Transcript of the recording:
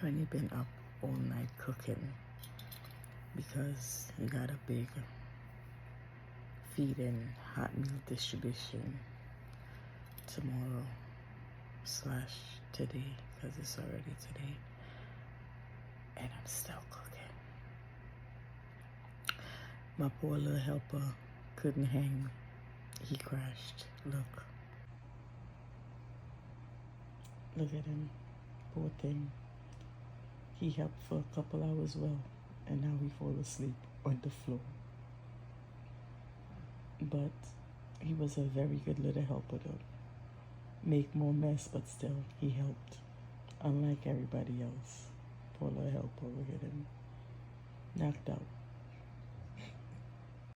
Honey been up all night cooking because he got a big feed-in hot meal distribution tomorrow / today, because it's already today, and I'm still cooking. My poor little helper couldn't hang. He crashed. Look at him, poor thing. He helped for a couple hours well, and now he fall asleep on the floor. But he was a very good little helper though. Make more mess, but still he helped. Unlike everybody else. Poor little helper, look at him. Knocked out.